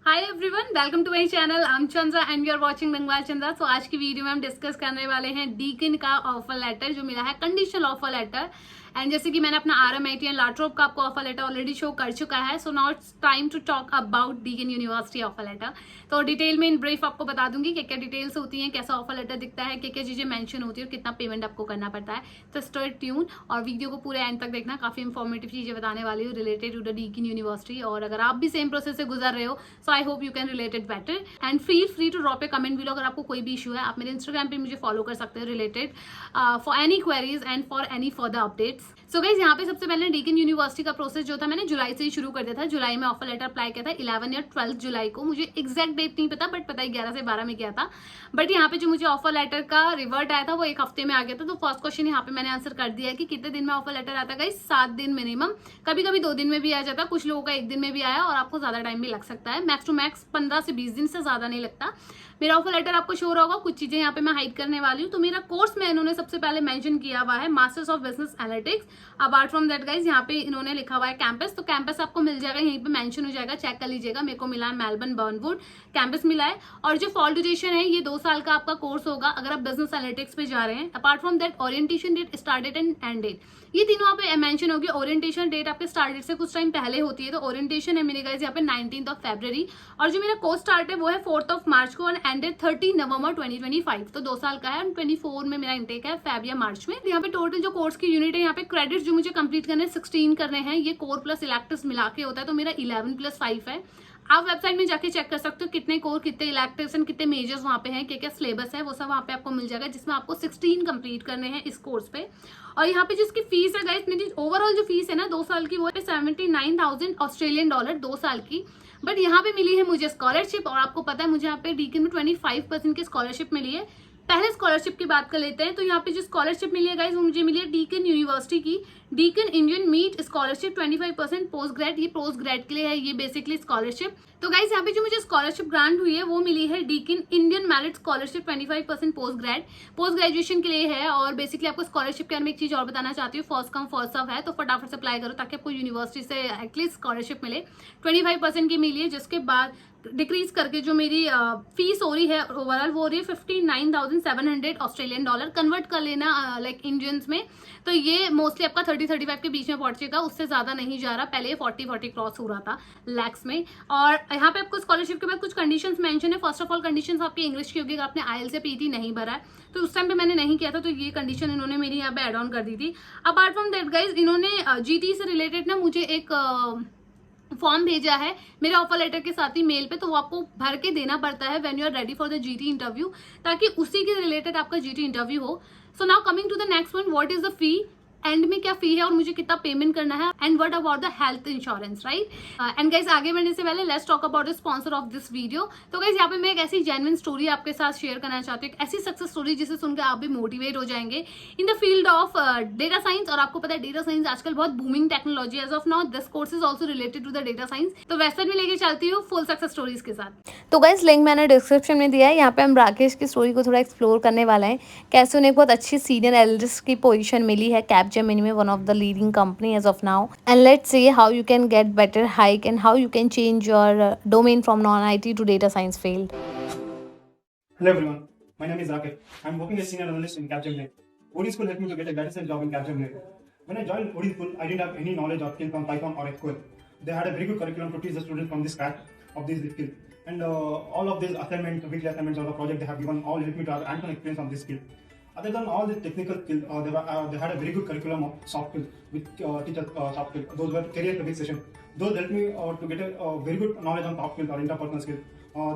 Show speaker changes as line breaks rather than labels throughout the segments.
Hi everyone, welcome to my channel. I am Chandra and you are watching Bengal Chandra. तो आज की video में हम डिस्कस करने वाले हैं डीकिन का ऑफर लेटर जो मिला है, कंडीशनल ऑफर लेटर। एंड जैसे कि मैंने अपना RMIT एंड लाट्रोप का आपको ऑफर लेटर ऑलरेडी शो कर चुका है, so now it's time to talk about Deakin university offer letter. तो डिटेल में इन ब्रीफ आपको बता दूंगी क्या क्या डिटेल्स होती हैं, कैसा ऑफर लेटर दिखता है, क्या क्या चीजें मेंशन होती है और कितना पेमेंट आपको करना पड़ता है। तो स्टे ट्यून और वीडियो को पूरे एंड तक देखना, काफी इंफॉर्मेटिव चीजें बताने वाली हूँ related to the Deakin university. और अगर आप भी सेम प्रोसेस से गुजर रहे हो, so I hope you can relate it better and feel free to drop a comment below. अगर आपको कोई भी इशू है, आप मेरे इंस्टाग्राम पे मुझे फॉलो कर सकते हो related for any queries and for any further updates. So guys, यहाँ पे सबसे पहले डीकिन यूनिवर्सिटी का प्रोसेस जो था मैंने जुलाई से ही शुरू कर दिया था। जुलाई में ऑफर लेटर अप्लाई किया था 11 या 12 जुलाई को, मुझे एग्जैक्ट डेट नहीं पता, बट पता है 11 से 12 में किया था। बट यहाँ पे जो मुझे ऑफर लेटर का रिवर्ट आया था वो एक हफ्ते में आ गया था। तो फर्स्ट क्वेश्चन यहाँ पे मैंने आंसर कर दिया है कि कितने दिन में ऑफर लेटर आता है गाइस। 7 दिन मिनिमम, कभी कभी 2 दिन में भी आ जाता, कुछ लोगों का 1 दिन में भी आया और आपको ज्यादा टाइम भी लग सकता है। मैक्स टू मैक्स 15 से 20 दिन से ज्यादा नहीं लगता। मेरा ऑफर लेटर आपको शो होगा। कुछ चीजें यहाँ पे मैं हाइड करने वाली हूँ। तो मेरा कोर्स में इन्होंने सबसे पहले मेंशन किया हुआ है masters of business analytics. Apart from that guys, यहाँ पे इन्होंने लिखा हुआ है कैंपस। तो कैंपस आपको मिल जाएगा, यहीं पे मेंशन हो जाएगा, चेक कर लीजिएगा। मेरे को मिला है मेलबर्न बर्नवुड कैंपस मिला है। और जो फॉल ड्यूरेशन है, ये 2 साल का आपका कोर्स होगा अगर आप बिजनेस एनालिटिक्स पे जा रहे हैं। Apart from that, orientation date, start date and end date, ये तीनों यहाँ पे मेंशन होगी। ओरिएंटेशन डेट आपके स्टार्ट डेट से कुछ टाइम पहले होती है, तो ओरिएंटेशन है मेरे गाइस यहाँ पे 19 फरवरी। और जो मेरा कोर्स स्टार्ट है वो है 4 मार्च को और एंडेड 30 नवंबर 2025। तो 2 साल का है। 24 में मेरा इंटेक है, फेब या मार्च में। यहाँ पे टोटल जो कोर्स की यूनिट है, यहाँ पे क्रेडिट जो मुझे कंप्लीट करने 16 करने हैं। ये कोर प्लस इलेक्टिव्स मिला के होता है, तो मेरा 11+5 है। आप वेबसाइट में जाके चेक कर सकते हो कितने कोर, कितने इलेक्टिव्स एंड कितने मेजर्स वहाँ पे हैं, क्या क्या सिलेबस है, वो सब वहाँ पे आपको मिल जाएगा, जिसमें आपको 16 कंप्लीट करने हैं इस कोर्स पे। और यहाँ पे जिसकी फीस है गाइस, मेरी ओवरऑल जो फीस है ना 2 साल की, वो है 79,000 ऑस्ट्रेलियन डॉलर 2 साल की। बट यहाँ पे मिली है मुझे स्कॉलरशिप। और आपको पता है मुझे यहाँ पे डीकिन में 25% की स्कॉलरशिप मिली है। पहले स्कॉलरशिप की बात कर लेते हैं। तो यहाँ पे जो स्कॉलरशिप मिली है गाइस, वो मुझे मिली है डीकिन यूनिवर्सिटी की Deakin Indian merit scholarship 25% post grad. ये पोस्ट ग्रेड के लिए है, ये बेसिकली स्कॉलरशिप। तो गाइस, यहाँ पे जो मुझे स्कॉलरशिप ग्रांट हुई है वो मिली है Deakin Indian merit scholarship 25% post grade, post graduation के लिए है। और बेसिकली आपको स्कॉलरशिप के अंदर एक चीज और बताना चाहती हूँ, फर्स्ट कम फर्स्ट सर्व है, तो फटाफट से अप्लाई करो ताकि आपको यूनिवर्सिटी से एटलीस्ट स्कॉलरशिप मिले। 25% की मिली है, जिसके बाद डिक्रीज करके जो मेरी फीस हो रही है ओवरऑल, वो हो रही है 59,700 ऑस्ट्रेलियन डॉलर। कन्वर्ट कर लेना लाइक इंडियंस में, तो ये मोस्टली आपका 30-35 के बीच में पहुंचेगा, उससे ज्यादा नहीं जा रहा। पहले 40 क्रॉस हो रहा था लैक्स में। और यहाँ पे आपको स्कॉलरशिप के बाद कुछ कंडीशंस मेंशन है। फर्स्ट ऑफ ऑल कंडीशंस आपकी इंग्लिश की होगी, अगर आपने IELTS या PET नहीं भरा है, तो उस टाइम पे मैंने नहीं किया था, तो ये कंडीशन इन्होंने मेरी यहाँ पे एड ऑन कर दी थी। अपार्ट फ्रॉम दैट गाइज, इन्होंने GT से रिलेटेड ना मुझे एक फॉर्म भेजा है मेरे ऑफर लेटर के साथ ही मेल पे, तो वो आपको भर के देना पड़ता है when you are ready for the GT interview, ताकि उसी के रिलेटेड आपका GT इंटरव्यू हो। So now coming to the next one, what is the fee, end में क्या फी है और मुझे कितना पेमेंट करना है, and what about the health insurance, right. And guys, आगे बढ़ने से पहले let's talk about the sponsor of this video. तो गाइस, यहाँ पे मैं एक ऐसी जेन्युइन स्टोरी आपके साथ शेयर करना चाहती हूँ, एक ऐसी सक्सेस स्टोरी जिसे सुनकर आप भी मोटिवेट हो जाएंगे in the field of data science. और आपको पता है डेटा साइंस आजकल बहुत booming technology as of now. This course is also related to the data science. तो वेबसाइट में लेके चलती हूँ फुल सक्सेस स्टोरीज के साथ। तो गाइस, लिंक मैंने डिस्क्रिप्शन में दिया है। यहाँ पे हम राकेश की स्टोरी को थोड़ा एक्सप्लोर करने वाला है, कैसे उन्हें बहुत अच्छी सीनियर एनालिस्ट की पोजीशन मिली है कैपजेमिनी में, one of the leading company as of now. And let's see how you can get better hike and how you can change your domain from non-IT to data science field.
Hello everyone, my name is Rakesh. I'm working as senior analyst in Capgemini. OD School helped me to get a data science job in Capgemini. When I joined OD School, I didn't have any knowledge or skill from Python or SQL. They had a very good curriculum to teach the students from the scratch of these skills. And all of these assignments, weekly assignments or the project they have given, all helped me to have hands-on experience on this skill. Other than all the technical skills, they had a very good curriculum of soft skills, with teachers soft skills. Those were career-specific sessions. Those helped me to get a very good knowledge on soft skills or interpersonal skills.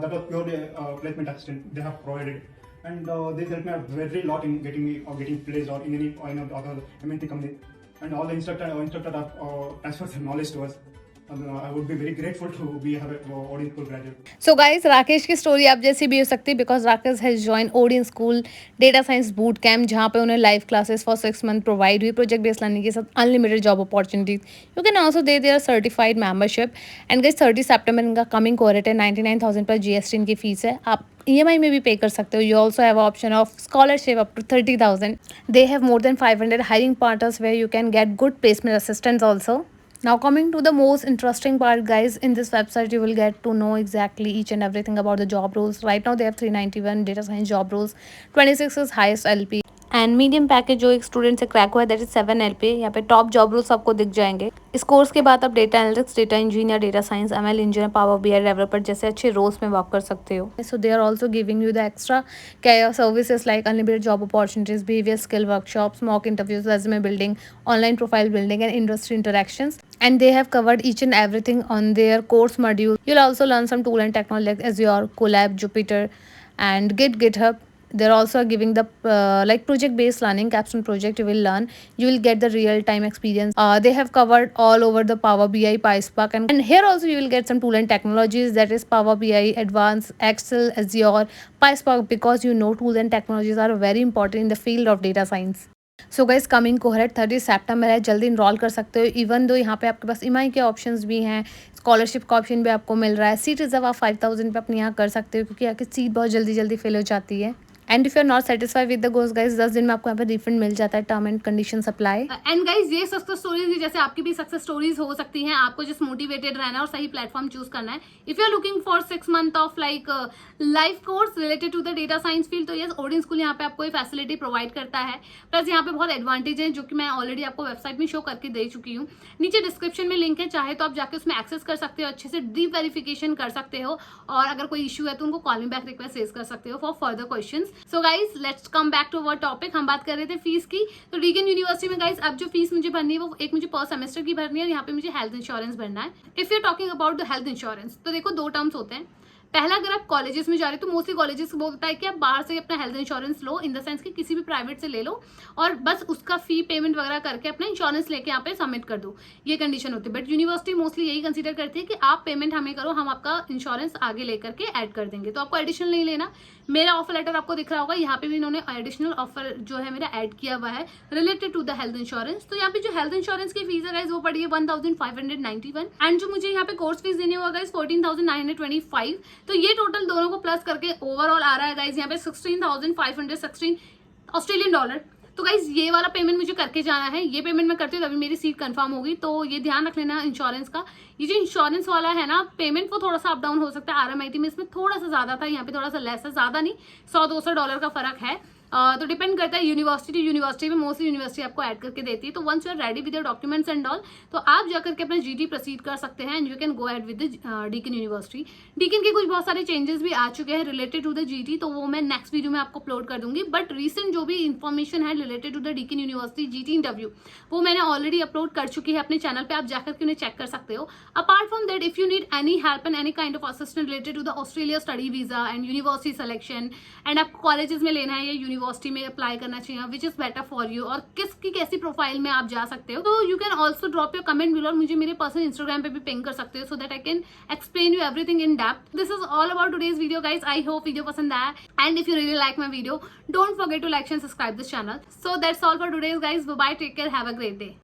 That was purely placement assistant they have provided, and this helped me a very lot in getting placed or in any other MNC company. And all the instructor have transferred their knowledge to us. I would be very grateful to be a Odin School graduate.
So guys, Rakesh की story आप जैसी भी हो सकती है, because Rakesh has join Odin school data science boot camp, जहाँ पे उन्हें live classes for 6 month provide हुई, प्रोजेक्ट बेस्ड लर्निंग के साथ unlimited job opportunities. You can also they their certified membership. And guys, 30 सितंबर इनका कमिंग कोरेट है। 99,000 पर GST इनकी फीस है। आप EMI में भी पे कर सकते हो। You also have option of scholarship up to 30,000। They have more than 500 hiring partners where you can get good placement assistance also. Now coming to the most interesting part, guys, in this website you will get to know exactly each and everything about the job roles. Right now they have 391 data science job roles, 26 is highest LP and medium package जो एक student से crack हुआ है that is 7 LP। यहाँ पे top job roles आपको दिख जाएंगे। इस कोर्स के बाद आप data analytics, data engineer, data science, ML engineer, power BI developer जैसे अच्छे रोल्स में वर्क कर सकते हो। So they are also giving you the extra career services like unlimited job opportunities, behaviour skill workshops, mock interviews, resume building, online profile building and industry interactions. And they have covered each and everything on their course module. You'll also learn some tool and technology like Azure, Colab, Jupyter, and GitHub. They're also giving the like project based learning, capstone project you will learn. You will get the real time experience. They have covered all over the Power BI, PySpark, and here also you will get some tool and technologies, that is Power BI, Advanced, Excel, Azure, PySpark, because you know tools and technologies are very important in the field of data science. So guys coming cohort 30 सितंबर है, जल्दी enrol कर सकते हो। Even though यहाँ पे आपके पास EMI के ऑप्शंस भी हैं, स्कॉलरशिप का ऑप्शन भी आपको मिल रहा है। सीट रिजर्व आप 5000 पे अपने यहाँ कर सकते हो क्योंकि यहाँ की सीट बहुत जल्दी फिल हो जाती है। And if you are not satisfied with the course guys, 10 दिन में आपको यहाँ पे रिफंड मिल जाता है। Term and condition apply. And guys ये सक्सेस स्टोरीज जैसे आपकी भी सक्सेस स्टोरीज हो सकती हैं। आपको जस्ट मोटिवेटेड रहना है और सही प्लेटफॉर्म चूज करना है। If you are looking for 6 month of like life course related to the data science field, तो यस ओडिन स्कूल यहाँ पे आपको ये फैसिलिटी प्रोवाइड करता है। प्लस यहाँ पे बहुत एडवांटेज है जो कि मैं ऑलरेडी आपको वेबसाइट में शो करके दे चुकी हूँ। नीचे डिस्क्रिप्शन में लिंक है, चाहे तो आप जाके उसमें एक्सेस कर सकते हो, अच्छे से डीप वेरिफिकेशन कर सकते हो और अगर कोई इशू है तो उनको कॉलिंग बैक रिक्वेस्ट रेज कर सकते हो for further question. So guys let's come back to our topic. हम बात कर रहे थे फीस की। तो डीकन यूनिवर्सिटी में गाइज अब जो फीस मुझे भरनी है वो एक मुझे पर सेमेस्टर की भरनी है और यहाँ पे मुझे हेल्थ इंश्योरेंस भरना है। If you talking about the health insurance, तो देखो 2 टर्म्स होते हैं। पहला, अगर आप कॉलेजेस में जा रहे हो तो मोस्टली कॉलेजेस बोलता है कि आप बाहर से अपना health insurance low, in the sense कि किसी भी प्राइवेट से ले लो और बस उसका फी पेमेंट वगैरह करके अपना इंश्योरेंस लेके यहाँ पे सबमिट कर दो, ये कंडीशन होती है। बट यूनिवर्सिटी मोस्टली यही कंसीडर करती है कि आप पेमेंट हमें करो, हम आपका इंश्योरेंस आगे लेकर के ऐड कर देंगे, तो आपको एडिशनल नहीं लेना। मेरा ऑफर लेटर आपको दिख रहा होगा, यहाँ पे भी इन्होंने एडिशनल ऑफर जो है मेरा ऐड किया हुआ है related to the health insurance. तो यहाँ पे जो हेल्थ इंश्योरेंस की फीस है गाइस वो पड़ी है 1591 एंड जो मुझे यहाँ पे कोर्स फीस देनी होगा गाइस 14,925। तो ये टोटल दोनों को प्लस करके ओवरऑल आ रहा है गाइस यहाँ पे 16,516 ऑस्ट्रेलियन डॉलर। तो गाइज ये वाला पेमेंट मुझे करके जाना है, ये पेमेंट मैं करती हूँ तभी मेरी सीट कंफर्म होगी। तो ये ध्यान रख लेना इंश्योरेंस का। ये जो इंश्योरेंस वाला है ना पेमेंट वो थोड़ा सा अप डाउन हो सकता है। RMIT में इसमें थोड़ा सा ज्यादा था, यहाँ पे थोड़ा सा लेस है, ज्यादा नहीं, $100-200 का फर्क है। तो डिपेंड करता है यूनिवर्सिटी टू यूनिवर्सिटी में, मोस्टली यूनिवर्सिटी आपको ऐड करके देती है। तो once you are ready with your documents and all, तो आप जाकर के अपना GT प्रोसीड कर सकते हैं and you can go ahead with Deakin university. Deakin के कुछ बहुत सारे चेंजेस भी आ चुके हैं रिलेटेड टू द GT, तो वो मैं नेक्स्ट वीडियो में आपको अपलोड कर दूंगी। बट रिसेंट जो भी इन्फॉर्मेशन है related to the Deakin university GT interview वो मैंने ऑलरेडी अपलोड कर चुकी है अपने चैनल पे, आप जाकर के उन्हें चेक कर सकते हो। Apart from that, if you need any help and any kind of assistant related to the Australia study visa and university selection and आपको कॉलेजेस में लेना है या यूनिवर्सिटी में अप्लाई करना चाहिए, which is better for you, और किसकी कैसी प्रोफाइल में आप जा सकते हो, तो you can also drop your comment below और मुझे मेरे पर्सनल इंस्टाग्राम पे भी पिंग कर सकते हो so that I can explain you everything in depth. This is all about today's video guys. I hope video पसंद आया and if you really like my video don't forget to like and subscribe this channel. So that's all for today's guys. Bye, take care, have a great day.